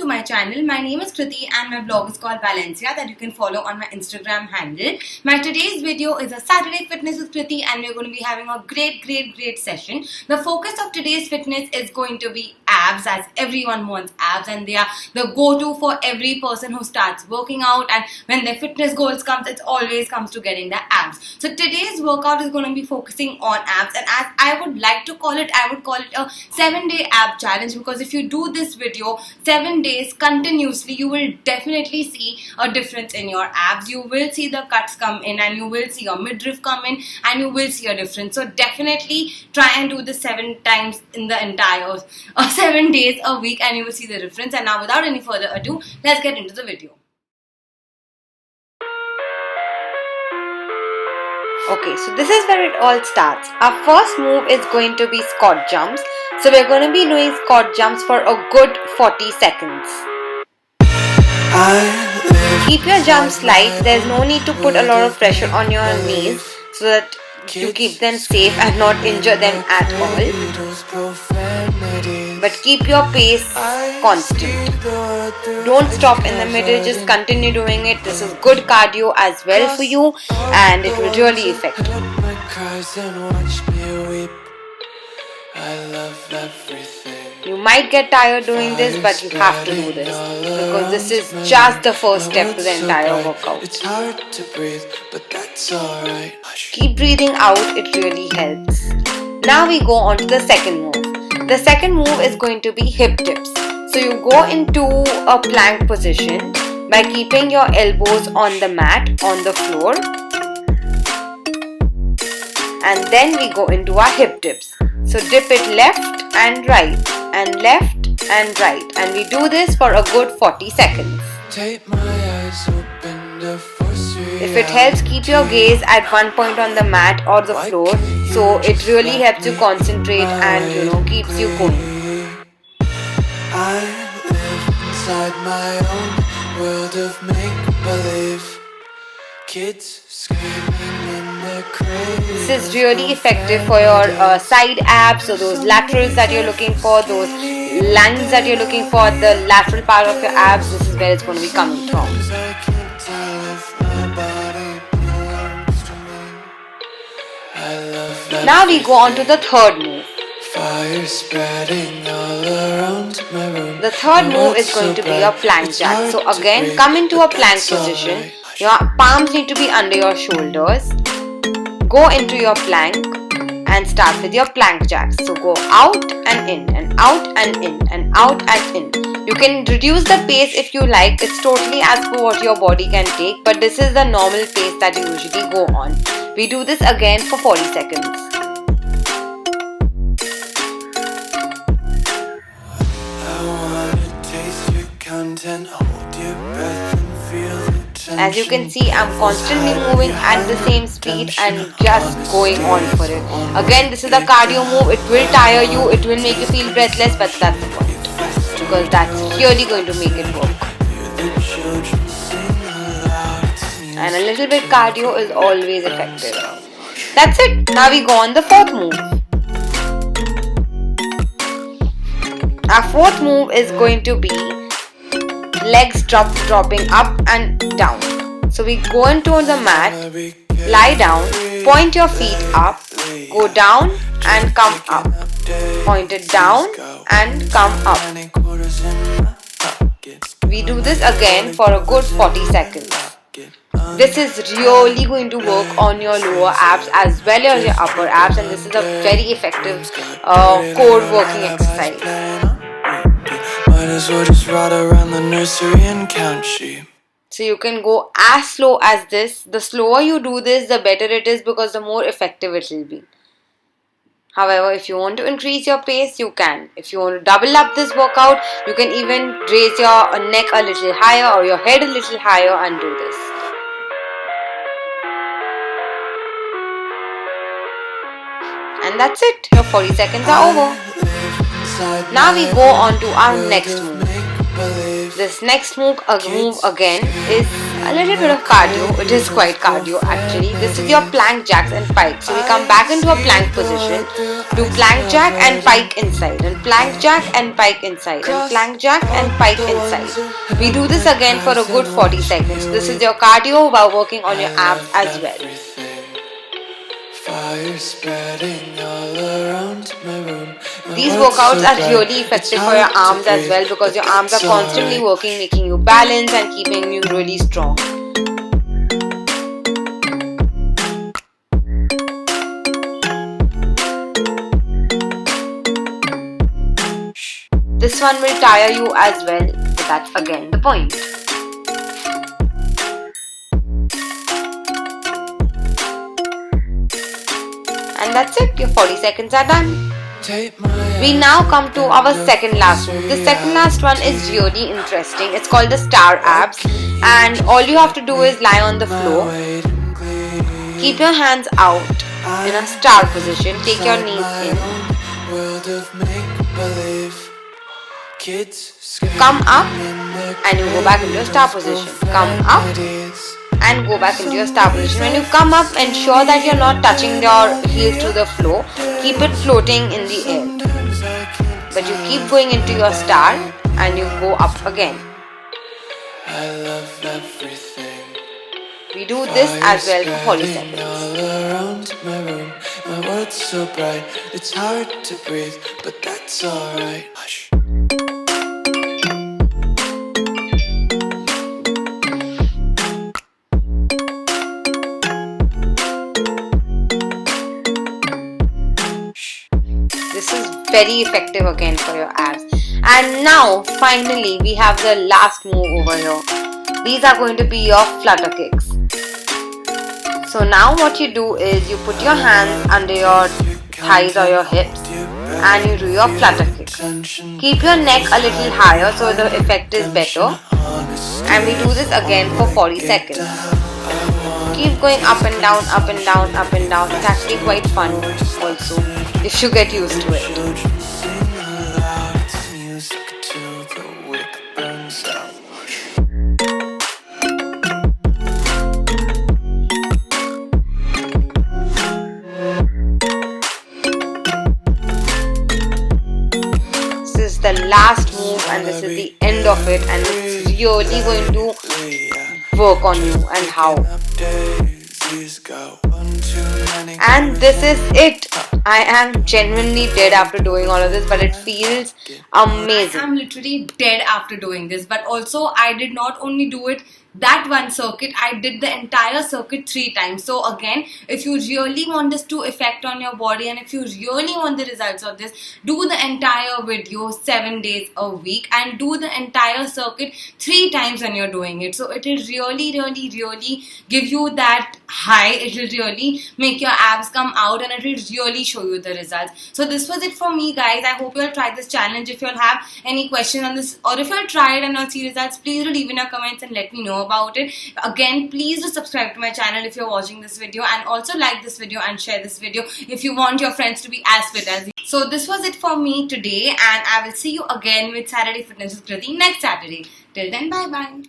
to my channel. My name is Kriti and my blog is called Valencia that you can follow on my Instagram handle. My today's video is a Saturday Fitness with Kriti and we're going to be having a great session. The focus of today's fitness is going to be abs, as everyone wants abs and they are the go-to for every person who starts working out, and when their fitness goals comes, it always comes to getting the abs. So today's workout is going to be focusing on abs, and as I would like to call it, I would call it a 7-day ab challenge, because if you do this video 7 days continuously, you will definitely see a difference in your abs. You will see the cuts come in and you will see your midriff come in and you will see a difference. So definitely try and do this 7 times in the entire 7 days a week and you will see the difference. And now without any further ado, let's get into the video. Okay, so this is where it all starts. Our first move is going to be squat jumps. So we're going to be doing squat jumps for a good 40 seconds. Keep your jumps light. There's no need to put a lot of pressure on your knees so that you keep them safe and not injure them at all. But keep your pace constant. Don't stop in the middle, just continue doing it. This is good cardio as well for you and it will really affect you. You might get tired doing this, but you have to do this because this is just the first step to the entire workout. Keep breathing out, it really helps. Now we go on to the second move. The second move is going to be hip dips. So you go into a plank position by keeping your elbows on the mat, on the floor. And then we go into our hip dips. So dip it left and right and left and right. And we do this for a good 40 seconds. If it helps, keep your gaze at one point on the mat or the floor, so it really helps you concentrate and keeps you going. I live inside my own world of make-believe. Kids screaming in the crib. This is really effective for your side abs, so those laterals that you're looking for, those lines that you're looking for, the lateral part of your abs. This is where it's going to be coming from. Now we go on to the third move. The third move is going to be your plank jack. So again, come into a plank position. Your palms need to be under your shoulders. Go into your plank and start with your plank jacks. So go out and in and out and in and out and in. You can reduce the pace if you like. It's totally as per what your body can take, but this is the normal pace that you usually go on. We do this again for 40 seconds. As you can see, I'm constantly moving at the same speed and just going on for it. Again, this is a cardio move. It will tire you, it will make you feel breathless, but that's the point, because that's really going to make it work. And a little bit cardio is always effective. That's it. Now we go on the fourth move. Our fourth move is going to be legs dropping up and down. So we go into the mat, lie down, point your feet up, go down and come up. Point it down and come up. We do this again for a good 40 seconds. This is really going to work on your lower abs as well as your upper abs, and this is a very effective core working exercise. Might as well just ride around the nursery and count sheep. So you can go as slow as this. The slower you do this, the better it is, because the more effective it will be. However, if you want to increase your pace, you can. If you want to double up this workout, you can even raise your neck a little higher or your head a little higher and do this. And that's it. Your 40 seconds are over. Now we go on to our next move. This next move again is a little bit of cardio. It is quite cardio actually. This is your plank jacks and pike. So we come back into a plank position, do plank jack and pike inside, and plank jack and pike inside, and plank jack and pike inside. We do this again for a good 40 seconds. This is your cardio while working on your abs as well. Fire spreading all around my room. These workouts are really effective for your arms as well, because your arms are constantly working, making you balance and keeping you really strong. This one will tire you as well, but that's again the point. And that's it, your 40 seconds are done. We now come to our second last move. The second last one is really interesting. It's called the star abs, and all you have to do is lie on the floor. Keep your hands out in a star position. Take your knees in. Come up and you go back into your star position. Come up and go back into your star position. When you come up, ensure that you're not touching your heels to the floor. Keep it floating in the air. But you keep going into your star and you go up again. I love everything. We do this as well for 40 seconds. All around my room, my world's so bright. It's hard to breathe, but that's alright. Hush. This is very effective again for your abs. And now finally we have the last move over here. These are going to be your flutter kicks. So now what you do is you put your hands under your thighs or your hips and you do your flutter kicks. Keep your neck a little higher so the effect is better. And we do this again for 40 seconds. Keep going up and down, up and down, up and down. It's actually quite fun also, if you get used to it. This is the last move and this is the end of it, and it's really going to work on you and how. And this is it. I am genuinely dead after doing all of this, but it feels amazing. I'm literally dead after doing this, but also I did not only do it that one circuit, I did the entire circuit 3 times. So again, if you really want this to affect on your body and if you really want the results of this, do the entire video 7 days a week and do the entire circuit 3 times when you're doing it. So it will really give you that high. It will really make your abs come out and it will really show you the results. So this was it for me, guys. I hope you'll try this challenge. If you'll have any question on this, or if you'll try it and not see results, please do leave in your comments and let me know about it. Again, please do subscribe to my channel if you're watching this video, and also like this video and share this video if you want your friends to be as fit as you. So this was it for me today, and I will see you again with Saturday Fitness with Kriti next Saturday. Till then, bye bye.